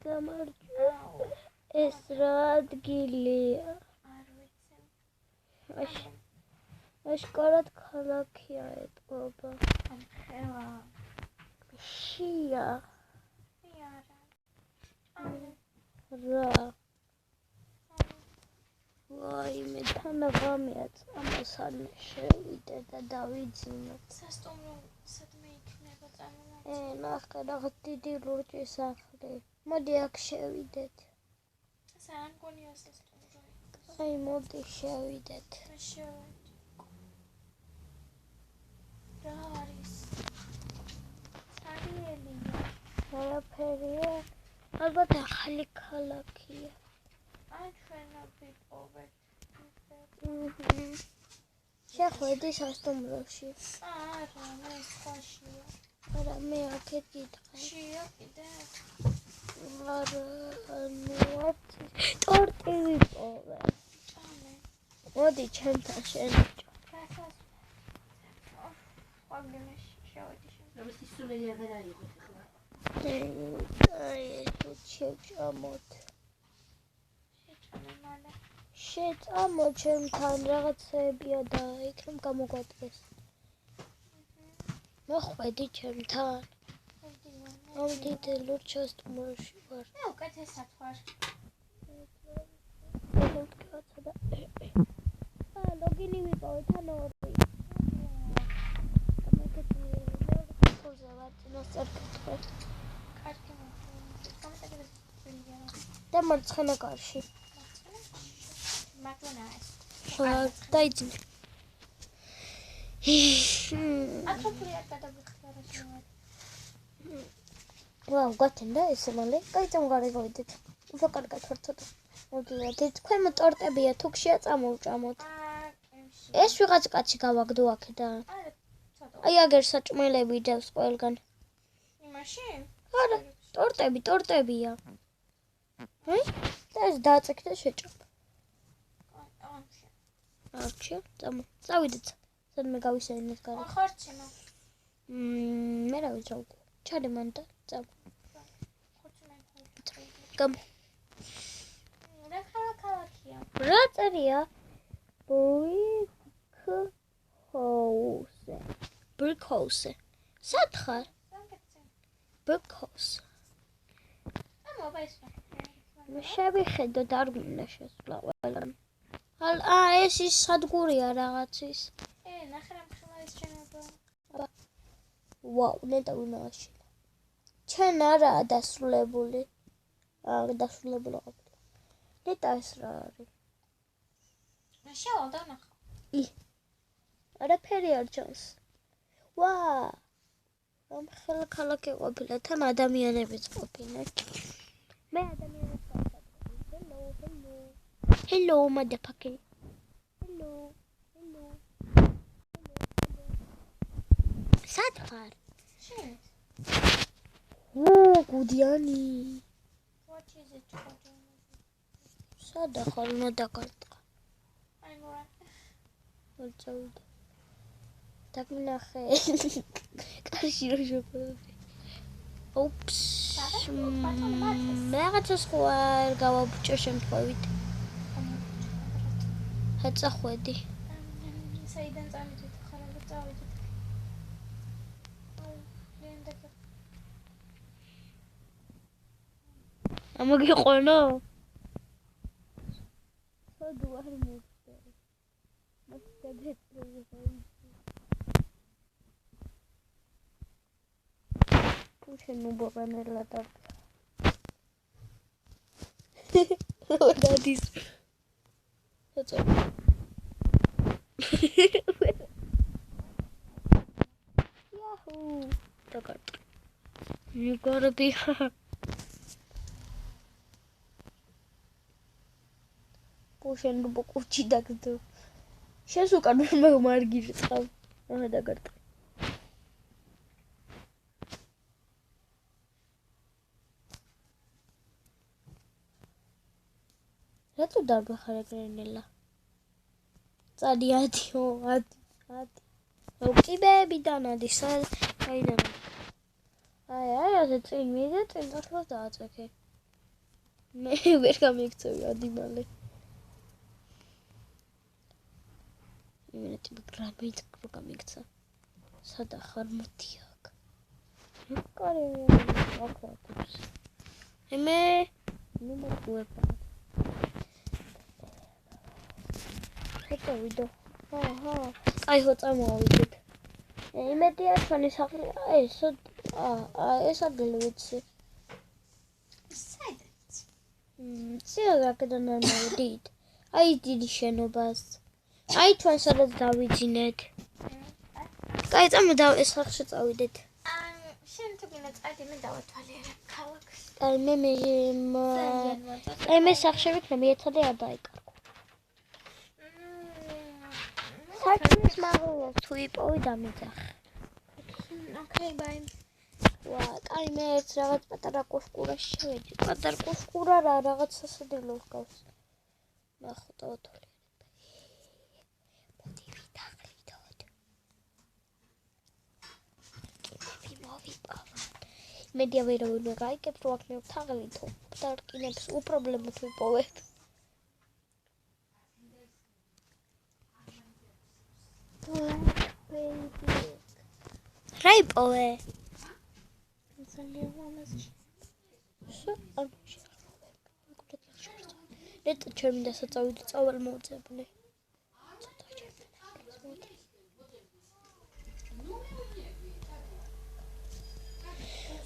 გამარჯვება. ეს რა ადგილია? არ ვიცი. აშკარად ქალაქია ეტყობა. ამ ხელა. შია. რა. ვაიმე, თან ღამეა წამოსან შევიდე და დავიძინო. სასტუმრო სადმე იქნება წარმოვიდგინე. ნახე რაღაც დიდი ლურჯი სახლი. მოდი აქ შევიდეთ. ეს არ მგონია სასტუმრო. აი მოდი შევიდეთ. რა არის? სარიელია. არაფერია. ალბათ ახალი ქალაქია. აი ჩვენო ვიპოვეთ. შეხვედი სასტუმროში. არა, მე სხვაშია. არა, მე აქეთ გითხრა. შია კიდე? არა, ტორტი ვიპოვე. ჭამე. მოდი ჩემთან შენ. რასაც? ყვაგდემე შევედი შენ. რამის ისუნელი აღარ არის ახლა. აი, შევჭამოთ. შეჭამე მალე. შეწამო ჩემთან რაღაცებია და იქნებ გამოგვატყეს. მოხვედი ჩემთან. ამ დიდ ლურჯ სასტუმროში ვარ. მე უკეთესად ვარ. ლოგინი ვიპოვე თან ორი. და მარცხენა კარში. დაიძინე. ვაუ, გათენდა ესე მალე. გაიწამ გარე გავიდეთ. უფრო კარგად ვარ ცოტა. მოდიოდით, ქვემო ტორტებია, თუ გშია წამოვჭამოთ. ეს ვიღაც კაცი გავაგდო აქედან. აი აგერ საჭმელები დევს ყველგან. იმაში? არა, ტორტებია. აი, და ეს დააწექ და შეჭამ. არჩია, წავიდეთ. სადმე გავისეინოთ გარე. ხარჩინო. მე რა ვიცი რა უკვე. ჩადე მან და წავ. გამ. რა ქალაქია? რა წერია? Brickhouse. სად ხარ? Brickhouse. მე შევიხედო და არ მინდა შესვლა ყველამ. ეს ის სადგურია რაღაცის. ნახე რა მხილარის შენობა. ვაუ, ნეტა უნაშილა. ჩვენ არაა დასრულებული. დასრულებული ყოფილა. ნეტა ეს რა არის? შევალ და ნახე. არაფერი არ ჩანს. ვა! ამ ხელა ქალაქი ყოფილა, თან ადამიანებიც ყოფილან. მე ადამიანებს გავსაუბრობ. Hello, motherfucker. Hello. სად ხარ? შენ. გუდიანი. What is it? სად ხარ? უნდა დაგარტყა. აი მორა. მოწევდა. დაგნახე. კარში რო შევხვდები. Oops. მე რაღაცა სხვა არ გავაბჭო შემთხვევით. ჰაწახვედი. საიდან წამიდით ხარ და წავიდით. ამაგიყვანო? სად ვარ მოხდე? Pushing no button and let up. That is. That's all. Yahoo! You gotta be. Pushing no button. Dagdo. She's so kind of margir. Dagdo. რატო დაგახარა გრენელა? წადიათიო, ათი. უკიბეები დანადი, საიდან. აი, ასე წინ მიდე, წინ ახლა დააწექე. მე ვერ გამიქცევი ადიმალე. იმენეთი გრამით გამიქცა. სადა ხარ მოდი აქ. კარი აკრატებს. მე მოგვეპა. ხოთა ვიდო. აჰა. აი ხო წამოვიდეთ. იმედია ჩვენი სახლი ეს ადგილი ვიცი. საიდანაც? სიაგაკედან არ მოვიდით. აი დიდი შენობას. აი ჩვენ სადაც დავიძინეთ. კაი წამოდა ეს სახლში წავიდეთ. შენ თუ გინდა წადი მე დავათვალიერებ ქალაქს. აი მე სახლში ვიქნები ეცადე არ დაიკარგო. საქმის მაგალითად თუ იპოვი დამეძახე. Okay, bye. ვა, კაი მე ერთ რაღაც პატარა კოშკურაში შევედი. პატარა კოშკურა რა რაღაც სასადილოს გავს. ნახო დავათვალიერებ. მოდი ვითაღლითოთ. კიდევ მოვიპოვოთ. მედია ვერავინ გაიგებს რომ აქ მე ვთაღლითო. დარკინებს უპრობლემოდ ვიპოვებ. რა იპოვე? Let the term that's it's almost happening.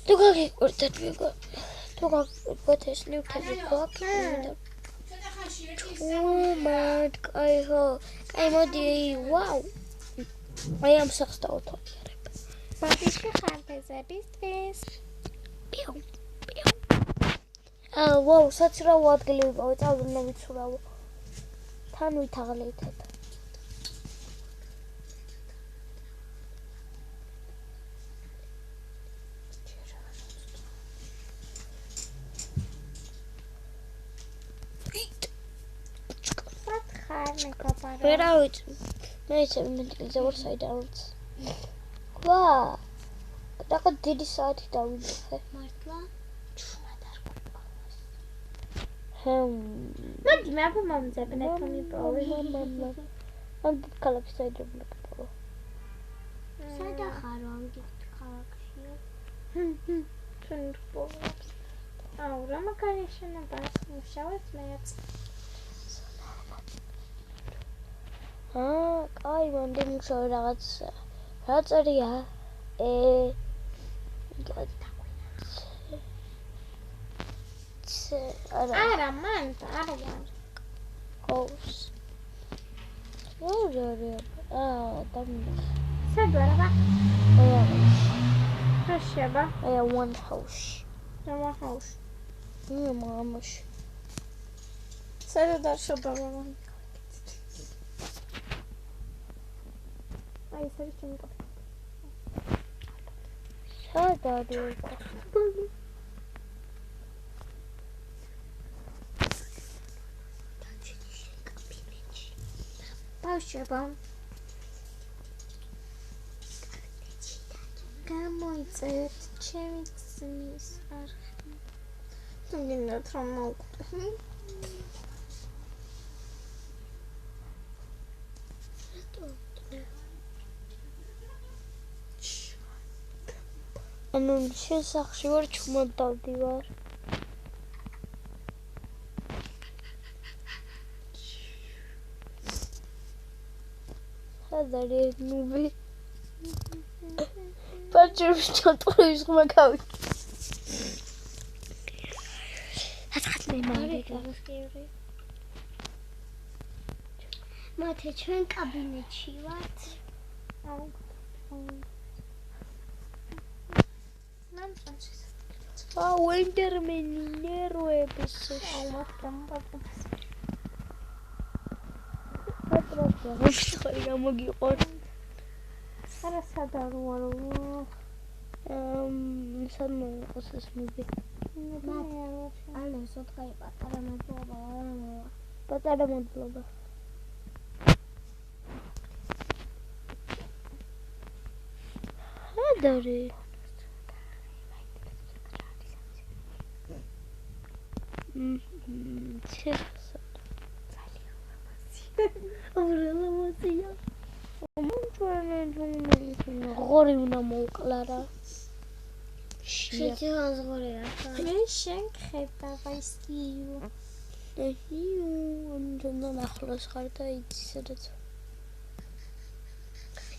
Look at that we got. Look at what is new to the cock. Oh my god, I'm wow. I am such auto. Wow, such a what gave out of the Novitsura. Tan retaliated. Where are it? Nice, it's our side out. Wow, that got decided down there. მოდი მე აბა მომძებნე თუ მიპოვე. ამ ქალაქში საერთოდ მიპოვე. სადა ხარო ამ დიდ ქალაქში? ჩვენ ვპოვებს. აუ რა მაგარი შენობა მუშაობს მეც. კაი მანდი მუშაობ რაღაც რა წერია? არა მან არა გოს დამი სადვარაბა აი ხაშება აი one house მამაშ სადარშობა მამა აი საერთოდ სადარი ბავშვებო გამოიწევთ ჩემი ძმის არხი თუ გინდათ რომ მოვკვდე ანუ შენ სახლში ვარ ჩუმად დავდივარ სადარი ნუბი პაჭერს ჩატოვის ხმა გავი ასხათ მე მაგარი მათე ჩვენ კაბინეტში ვართ აუ ვენდერმენი ნერვებს ხარი გამოგიყორ არა სადაროარო სადმო იყოს ეს მუბი ანუ სოთქაი პატარა მადლობა ჰადარი ურელამაზია. ღორი უნდა მოუკლა რა. შეჯეროს ღორი რა. მე შენ ხედავ ისკიუ. უნდა ახლოს ხარ და იცი სადაც.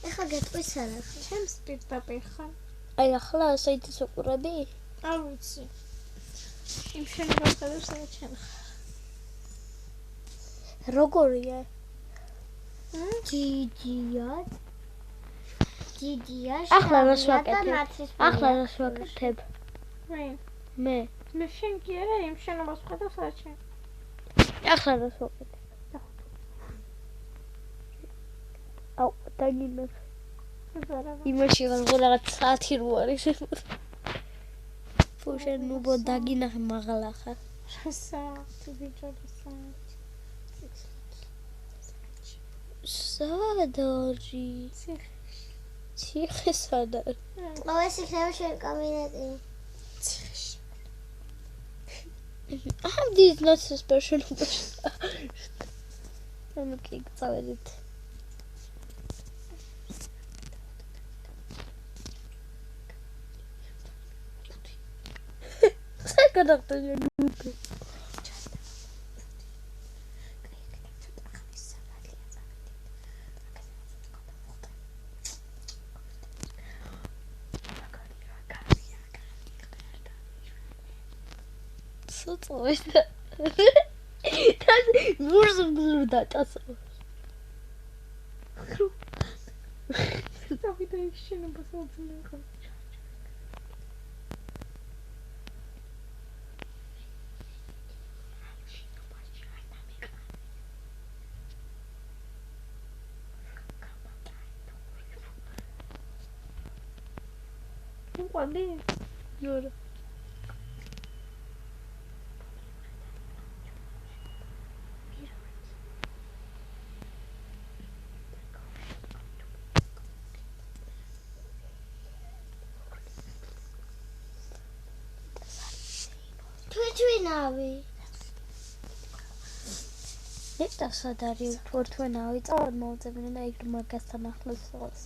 ეხლა გეტყვის არა. ჩემს პირდაპირ ხარ. აი ახლა საითის უყურები? არ ვიცი. იმ შენობას გადავს რა ჩემ ხარ. როგორია? ჯიჯია. ახლა რას ვაკეთებ? მე. მე შენ კი არა იმ შენობას გადავს რა ჩემ. ახლა რას ვაკეთებ? აუ, დაგინახე. იმაში რაღაც საათი რო არის. ფუშენ ნუბო დაგინახე მაღლა ხარ. საათი ბიჭო. სადარი? ციხე სადარი? ყოველს იქნება შენ კაბინეტი. This is not so special. I'm okay, წავედით. საკადახტა ნუკე. საწოვიდა. მურზმ დაწასო. დავიდა ის შენობას მოძნახა. უყალე. ნორა. თვითვინავი. ეტა სადარი თვითვინავი წარმოვწებინე და იქ მაგასთან ახლოს იყოს.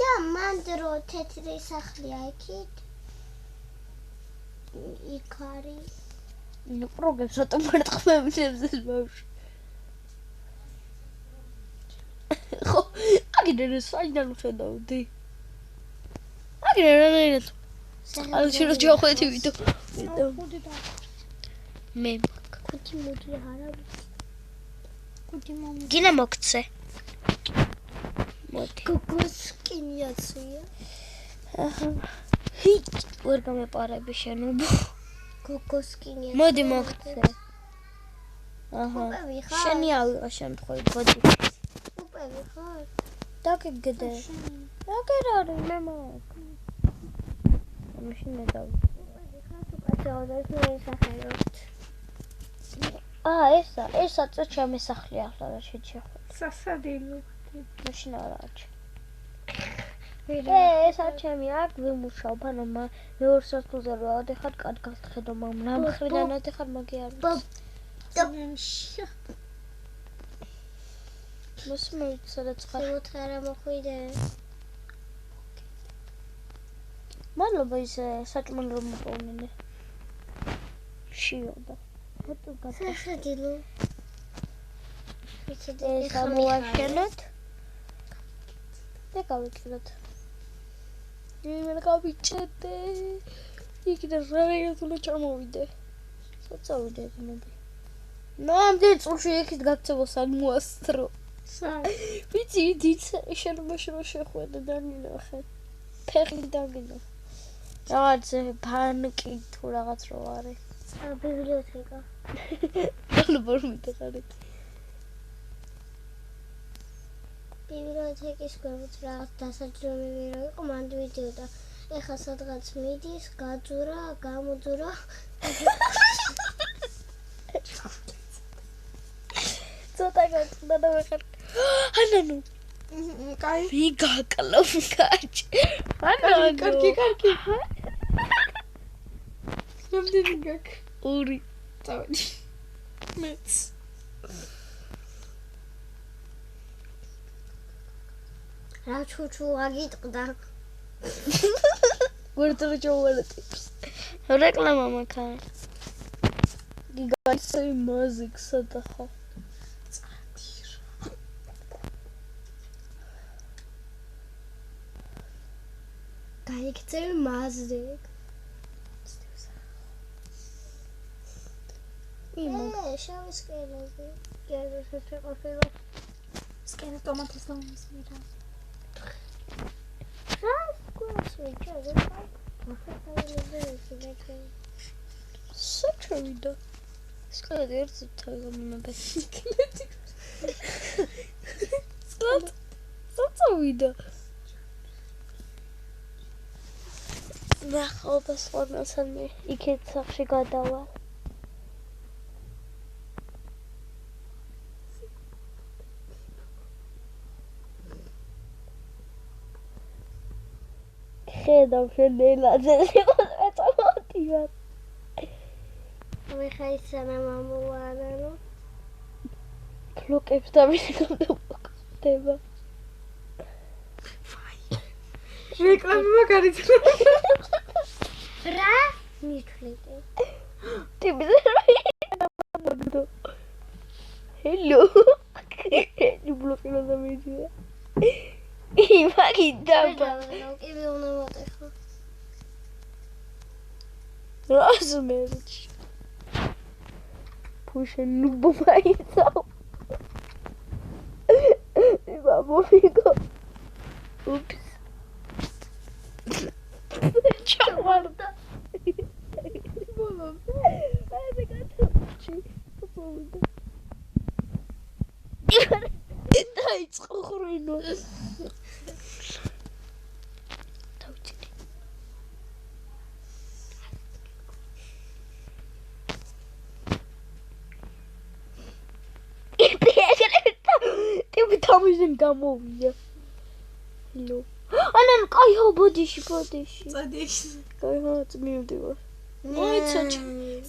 და მანდრო თეთრი სახლია იქით. იქ არის. ნუ პროგრამს რატომ მარტყმებს ეს ბავშვი? ხო, აგინე საიდან ხედავდი? აგინე რა ალ შეიძლება ჯოხეთი ვიდო. მე კუთი მოდი არა. კუთი მომი. გინა მოგცე. მოდი. გოგოსკინიაცია. აჰა. ჰიტ ვერ გამეპარები შენობა. გოგოსკინიაცია. მოდი მოგცე. აჰა. უპევი ხარ? შენი ავიღო შემთხვევით, მოდი. უპევი ხარ? დაგეგდე. დაგერარი მე მაგ. მაშინ მე დავ. უპევი ხარ? უკაცრავდეს მე სახეროთ. ესა ჩემი სახლი ახლა რა შეჭახო. სასადილო. მაშინ არა აჩ. ესა ჩემი აქ ვიმუშავ, ანუ მეორე სართულზე რა ოდიხარ კარგად ხედო მაგრამ ნამხრიდან ოდიხარ მაგი არ ვიცი. მოსმე სადაც ხარ. მოთხარა მოხვიდე. მადლობა ის საჭმელი რომ მოპოვნინე. შიოდა. სასადილო. ეს ამოვაშენოთ. და გავიკეთოთ. მე გავიჭედე. იქიდან რაიონს უნდა ჩამოვიდე. საწავიდე გნები. ნამდვილ წულში იქით გაქცევოს ან მოასწრო. ვიცი დიდ შენობაში რო შეხვედე და მინახე. ფეხი დაგინახე. რაღაც ბანკი თუ რაღაც რო არის. ბიბლიოთეკა. ბალბორ მიტყარით. ბიბლიოთეკის გვერდით რაღაც დასაჯდომები რო იყო, მანდ ვიდიოდა. ეხლა სადღაც მიდის, გაძურა, გამოძურა. ცოტა გაწყდა და ვეხარ. ანანუ. კაი. ვიგაკლავ კაჭი. ანანუ. კარგი. რამდენი გაქვს? 2. წავედი. მეც. რა ჩუჩუ აგიტყდა. გვერდზე ჩავარეთებს. რეკლამა მაქა. გიგაცი მაზიკსა და ხა. გაიქცევი მაზრე. შავი სკილები. გერდოსე ყოფილა. სკენა ტომატის ლომის მირა. რა გასვი ჩაზე. საჩვიდა. სკლედი ერთ თაგამნაბე. საწავიდა. ნახავდა სხვადასხვა მე იქეთ სახში გადავალ. ხედავ შენელაზე შეწავდივარ. მე ხაისანა მამოვარანო. ფლოკებს დავიხდება. რეკლამა მაგარით. რა? მithვლიდე. ტიბზე მაგდო. ჰელო. ბლოკი და მიდია. იმაგიდა. კიდე უნდა მოტეხო. რაზმერჩ. ფუშენ ნუბოაიცაო. ბაბოიგო. უპს. ჩავარდა. ბოლო. აი გატუჩი. ბოლო. დაიწყო ხრინო. დავჭიდე. ტიპი თამიზენ გამოვიდა. ჰელო. ანან კაიო ბოდიში. წადიში. კაიო წმივდივარ. მოიცა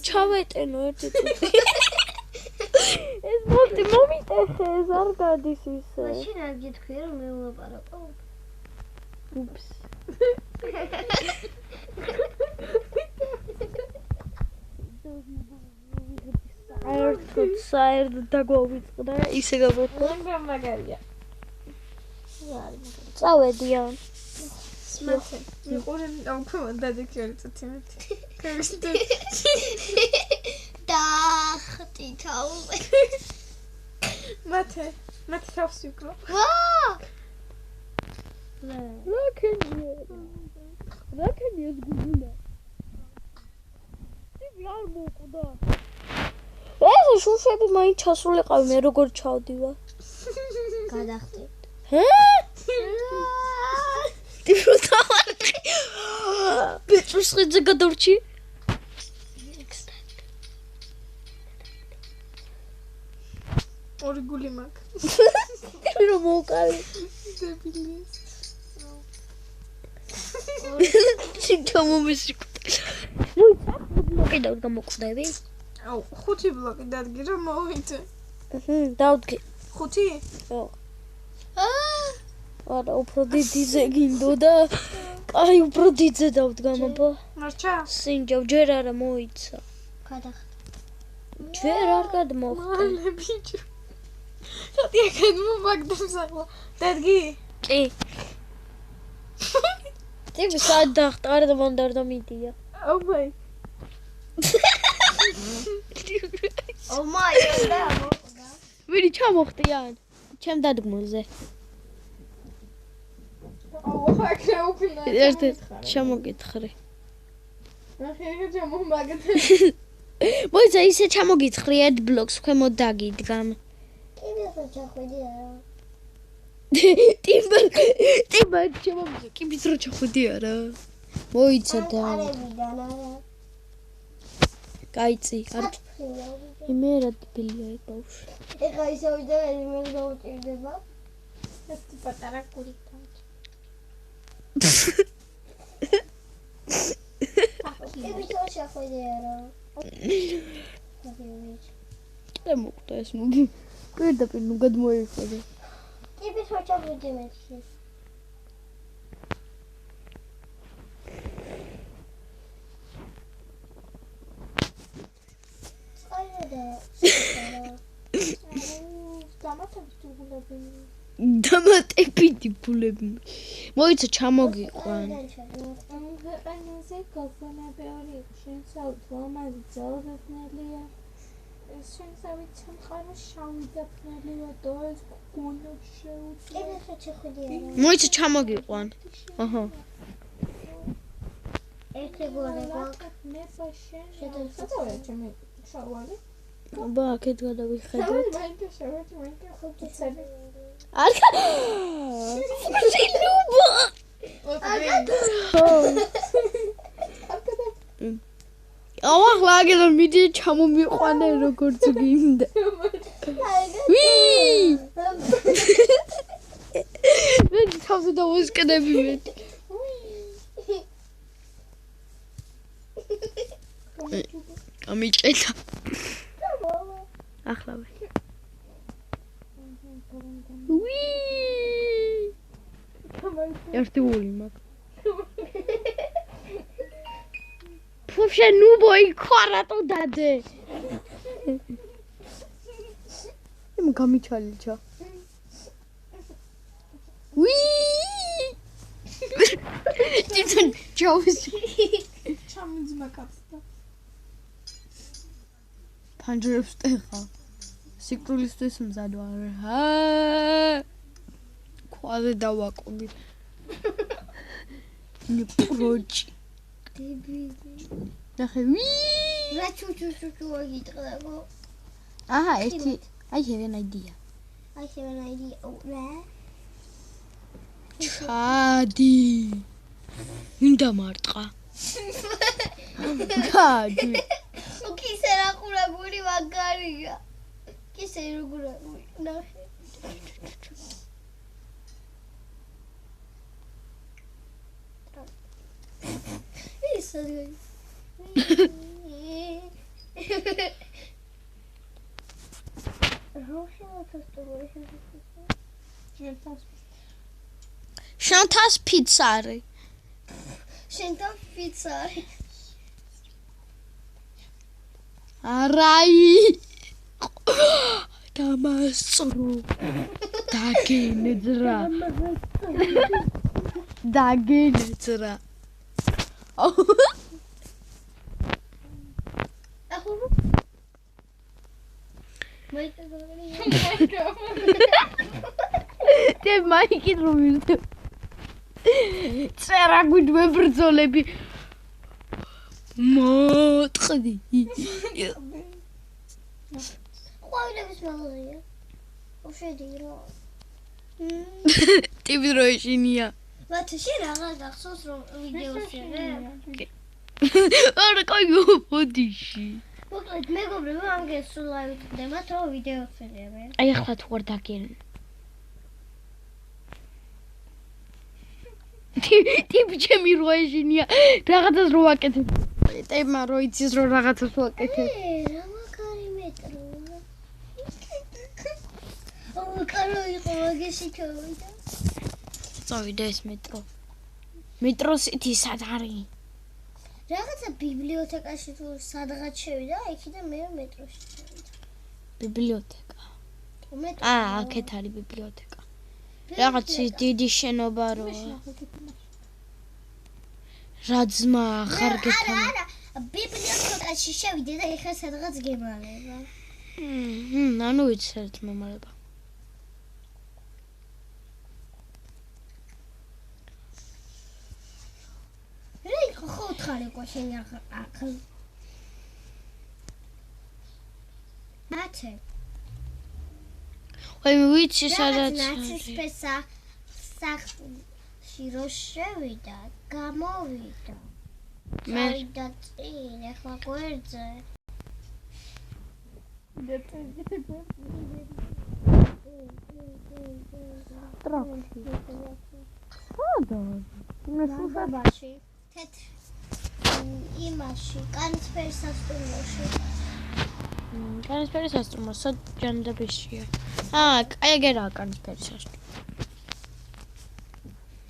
ჩავეტენო ერთი წუთი. ეს მოტი მომიტეხე ეს არ გადის ისე. მაშინ არ გითქვი რომ მე ვლაპარაკო. უპს. საერთოდ დაგვავიწყდა ისე გავეთქვა. მაგარია. წავედიან. მათე. მიყურე უფრო დადექიორი წუთი მათე. კაიშტე. დახტი თავზე. მათე თავს უკრო. ვა! რაკენია გუგულა. ტიპი არ მოკვდა. ეს შუშები მაინც ჩასულიყავი მე როგორ ჩავდივა. გადახტი. ჰე? ტიპი თავარი. ბიჭს ხიძე გადავრჩი. ორი გული მაგ. ტიპი რომ მოვყავი. დებილი. ჩიმომისი. მოიცა, კიდევ გამოკვდები. აუ, 5 ბლოკი დადგი რომ მოვიდე. დავდგე. 5? ხო. არა, უფრო დიდიზე გინდოდა. აი, უფრო დიდზე დავდგა, მაბა. მარჩა? სინჯავ, ჯერ არა მოიცა. გადახტი. ჯერ არ გადმოხდა. მალე ბიჭო. რატი აკადმო მაგდებს ახლა? დადგი? კი. ტიპი სად დახტარ და მანდარ და მიდია. აუ მაი. ო მაი და მოხდა. ვირი ჩამოხტიან? ჩემ დადგმულზე. აუ ხაკრა უფინა. ერთი ჩამოგითხრე. ახლა ჩამომაგდე. მოიცა ისე ჩამოგითხრე ad blocks ქვემოთ დაგიდგამ. კიდე ჩახვიდი არა. ტიბა ჩამოგიწე კი ბიძრო ჩახვიდი არა. მოიცა და არებიდან არა. კაიცი არ იმე რა ტიპილია ეს ბავშვი. ეხა ისევიდა მე გავუჭირდება. ეს პატარა კურიკა. ტიპი ჩახვიდი არა. და მოკვდა ეს ნუ პირდაპირ ნუ გადმოიხადა. ტიპის მოჭაფუდი მეცი. დამატებითი ფულები. მოიცა ჩამოგიყვან. ქვეყანაზე გოგონებიური შენსავით ლამაზი ძალდაფნელია. ეს შენსავით სამყარო შავი დაფნელია და ეს გოგონა შეუძლია. ტიპის მოჭაფუდია. მოიცა ჩამოგიყვან. აჰა. ერთი გოლი გვაქვს. მე ბაშენ. შედარებით. სადაა ჩემი შავალი? აბა აქეთ გადავიხედოთ. მაინდა შევედი, მაინდა ხუთი. არქა. სილუბა. ახლა აგერ მიდი ჩამომიყვანე როგორც გინდა. ვი! მე თავზე დავუსკდები მე. ამიჭედა. ახლავე. ვი! ერთი გული მაქვს. Вообще нубой ქარატო დადე. იმ გამიჩალიჩა. ვი! ტიტონ ჯოუს. ჩამიძმა კაცდა. ფანჯრებს ტეხა. სიკვდილისთვის მზად ვარ. ჰა! ქვაზე დავაკობი. ნიპროჭი. ნახე, ვი! რა ჩუჩუჩუ ვაგიტყდაგო. აჰა, ერთი. I have an idea. I have an idea. რა? ჩადი. მინდა მარტყა. გადი. უკისე რა ყურაგური მაგარია. კისე როგორი ნახე. ისე შანთას ფიცარი. შენთან ფიცარი. არაი. დამასწრო. დაგენძრა. დაგენძრა. Te მაიკი რომის. წერა გვიდვე ბრძოლები. მოტყდი. ყვავილების მაღაზია. უშედი რა. ტიპი როიშინია. მათი შენ აღარ გახსოვს რომ ვიდეოს ერე? არა კაი ბოდიში. მოკლედ მეგობრებო ამ გესულ ლაივით ხდებათ რომ ვიდეოს ერე. აი ახლა თუ არ დაგენ. ტიპი ჩემი როიშინია. რაღაცას რო ვაკეთებ. ტემა რო იცის რომ რაღაცას ვაკეთებ. რა მაგარი მეტრო. კარო იყო მაგაში ჩავიდა. წავიდა ეს მეტრო. მეტროსითი სად არის? რაღაცა ბიბლიოთეკაში თუ სადღაც შევიდა, იქიდან მე მეტროში შევიდა. ბიბლიოთეკა. მეტრო. აქეთ არის ბიბლიოთეკა. რაღაც დიდი შენობა რო. რა ძმა ახარ გეთანა. არა, ბიბლიოთეკაში შევიდა და ეხლა სადღაც გემალება. ანუ ვიცით მემალება. ხო თხარი ყოშენი აქ. მათე. აი ვიცი სადაც ნაცის პესა სახში რო შევიდა, გამოვიდა. მე და წინ ეხლა გვერდზე. ტრაქში. სადა? მე ბაბაში. თეთრ იმაში, კანცფერის სასტუმროში. კანისფერი სასტუმრო საჯანდაბეშია. კაი ეგერაა კანისფერი სასტუმრო.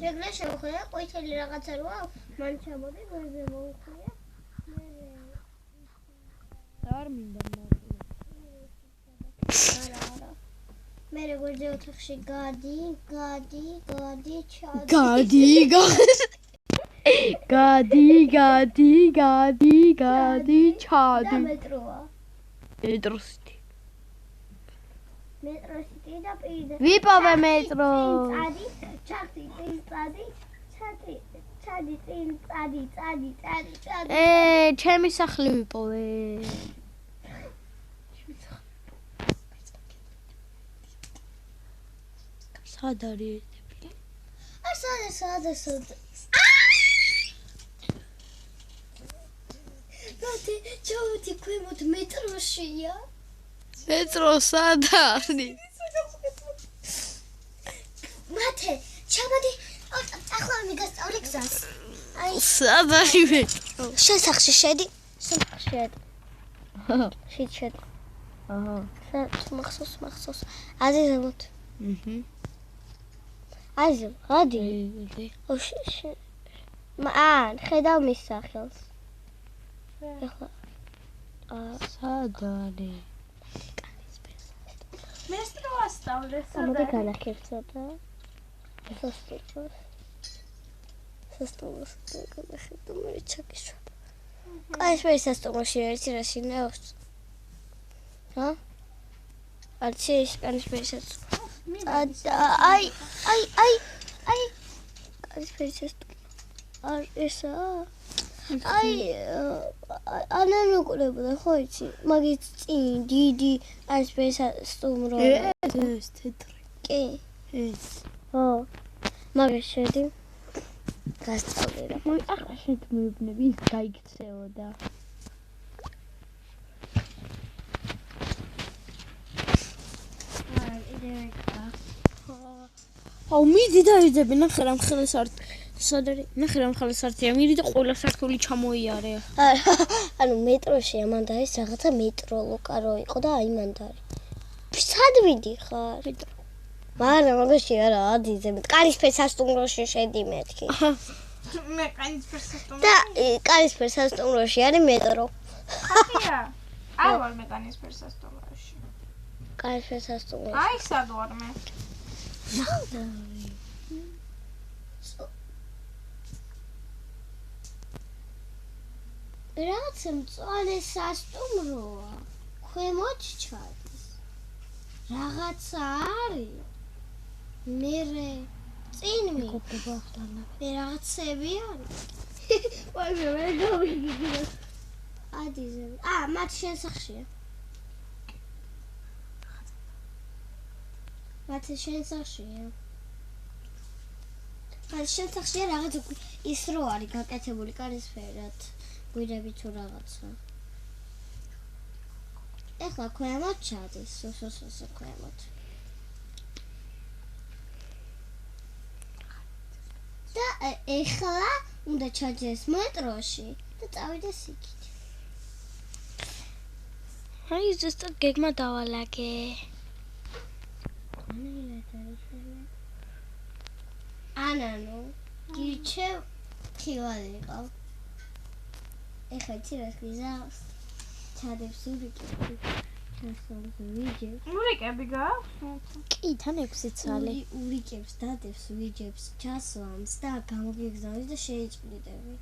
რეგლა შევხვია, ყვითელი რაღაცა როა, მან ჩამოდი, გვერდზე მოუხია. არ მინდა არა. მე გვერდზე ოთახში გადი, ჩადი. გადი, ჩადი. და მეტროა. მეტროსიტი. მეტროსიტი და პირდაპირ. ვიპოვე მეტრო. წადი, წადი. ჩემი სახლი ვიპოვე. სად არის? სად. გადი, ჩავდი ქვემოთ მეტროშია. მეტრო სად არის? მათე, ჩავდი. ახლა მიგასწავლე გზას. სად არის მეტრო? შენ სახში შედი. შენ შედი. მახსოვს. აზიზებოთ. აზი, გადი. ხედავ მის სახელს. ახლა სად არის? მე რო ასწავლე მოდი განახერხო და სასტუმროს განახერხო მე ჩაკიშვა. კაისფერი სასტუმროში ერთი რაში ნახს. არჩი კაისფერი სასტუმრო. აი. კაისფერი სასტუმრო. არ ესა. აი ანანუკლებოდა ხო იცი? მაგის წინ დიდი კაისფერი სასტუმრო. ეს თეთრი. კი. ეს. ხო. მაგას შედი. გასწავლე რა. ახლა შეთმეუბნები ის გაიქცეოდა. აუ მიდი დაიძები ნახე რამ ხელს არ სად არის? ნახე რამ ხელს არცია. მიდი და ყველა სართული ჩამოიარე. ანუ მეტროში ამან და ეს რაღაცა მეტრო ლოკარო იყო და აი მან და არის. სად მიდი ხარ? მაგრამ მაგაში არა ადიზები. კაისფერ სასტუმროში შედი მეთქი. მე კაისფერ სასტუმროში. და კაისფერ სასტუმროში არის მეტრო. ხათია. არ ვარ მე კაისფერ სასტუმროში. კაისფერ სასტუმროში. აი სად ვარ მე? რაც მწვანე სასტუმროა. ქვემოთ ჩადის. რაღაცა არის. მე წინ მიგობრება ახლა. მე რაღაცები არის. ვაიმე მე გავიგიგე. ადიზები. მათ შენ სახშია. მათ შენ სახშია. შენ სახშია რაღაც ის რო არის გაკეთებული კაისფერად. გვირები თუ რაღაცა. ეხლა ქვემოთ ჩადის, სოსოს ქვემოთ. და ეხლა უნდა ჩაჯდეს მეტროში და წავიდეს იქით. აი ზუსტად გეგმა დავალაგე. ანანო, გირჩევ ხილალიყო. ეხლა ცირას გიზავს. ჩადებს ურიკები. ჩასწავლს ვიჯებს. ურიკები გაქვს? კი, თან 6 ცალი. ურიკებს დადებს ვიჯებს, ჩასვამს და გამოგიგზავნის და შეიჭრიდები.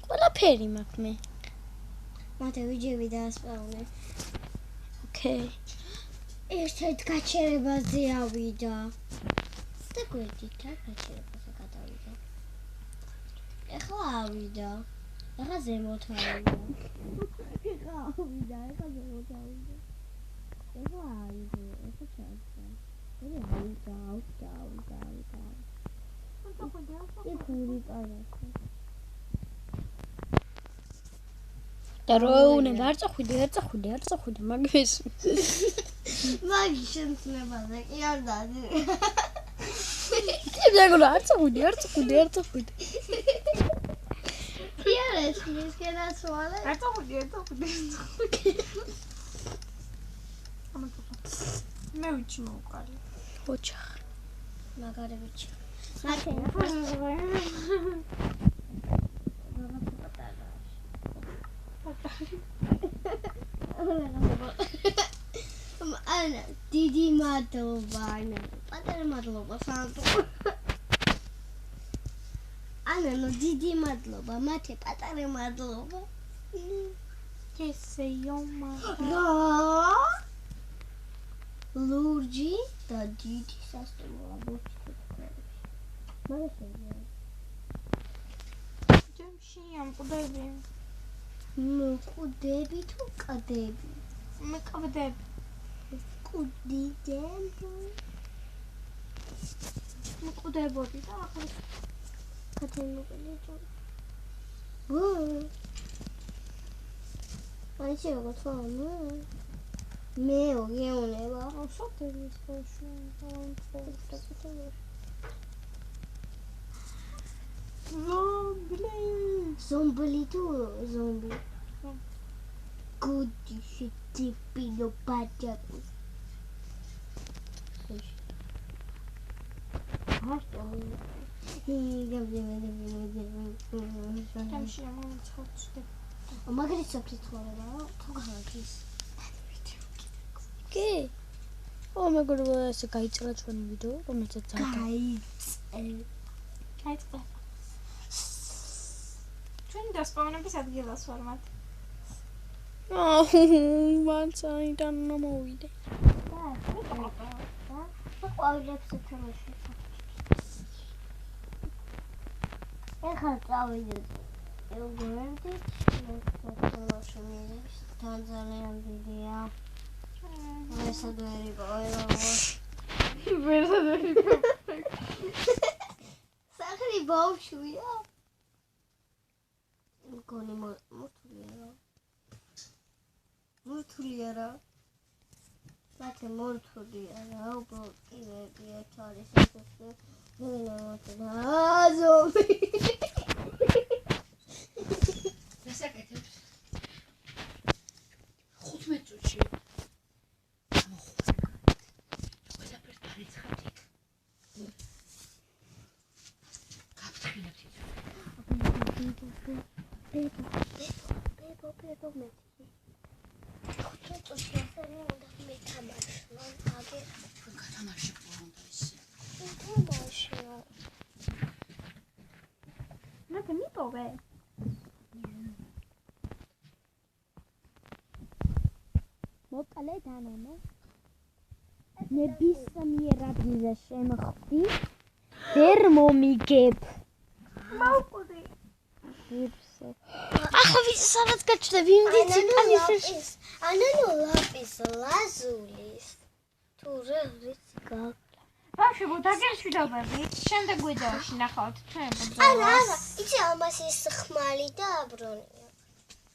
ყველაფერი მაქვს მე. მათე ვიჯები დაასპავნე. ოკეი. ერთ-ერთ გაჩერებაზე ავიდა. და გვერდით გაჩერებაზე გადავიდა. ეხლა ავიდა. ეხლა ზემოთ ავიდა. ეხლა ზემოთ ავიდა. ეხლა ავიდა. ეხლა ჩასდა. ავიდა. ეხური პარასა. და რო უნება არ წახვიდე მაგის. მაგის შემცნებაზე კი არ დადი. დაგო არ წახვიდე. კი არა ეს მისკენას ვარ. ერთო ხუთი. მე ვიცი მოვყარი. ოჩახ. მაგარი ბიჭი. მათე ანა დიდი მადლობა ანა პატარა მადლობა სანდრო ანა ნუ დიდი მადლობა მათე პატარა მადლობა ესე იომა. რა ლურჯი და დიდი სასტუმრო ბოჭი მაგას ჯემში ამყდები. ნუ ყუდები თუ ყდები მე ყდები. ყუდიდები მე ყდებოდი და ახლა კათემოგეჭო აიჩი როგორ თვალო მე ოგეუნება სოფთების ხოში ზომბლი თუ ზომბი გუდი შიტიპილო ბაჯაკუ ჯემში ამოწოწდე. მაგარი სოფლის ცხოვრება თუ გადის კი. მეგობრებო, ესე გაიწერა ჩვენი ვიდეო, რომელსაც გაიწყდა. ჩვენ დასპავნების ადგილას ვარ მათ. მან საიდან მოვიდე. ყვავილებს თამაში ეხლა წავიდეთ ეგრეთით ეს თან ძალიან დიდია ვერსადვერი სახრი ბავშვია მგონი მორთულია რა მათე მორთულია რა უბრალოდ კიდევ ერთ არის ეს ზომი დასაკეთებს 15 წუთში ყველაფერს დარიცხავთ გაფრთხილებთ მე მიპოვე. მოკალე დანანო. ნებისმიერად ვიზა შემხვდი. ვერ მომიგებ. მოვყდი. ახლა ვისაც გაჩნდა ვიმდიცი კანისში. ანანო ლაპის ლაზულის თუ რა ვიცი გაკ ბავშვებო დაგეშვიდობები. შემდეგ ვიდეოში ნახავთ ჩვენ ანა ბრძოლას. იცი ამას ის ხმალი და აბრონია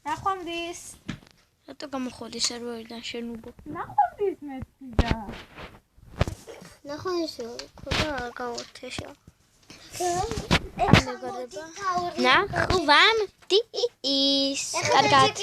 ნახვამდის. რატო გამოხოდი სერვერიდან შენუბო? ნახვამდის მეცდა. ნახონისო ხოდა არ გავურთეშა ნახვამდის. კარგად.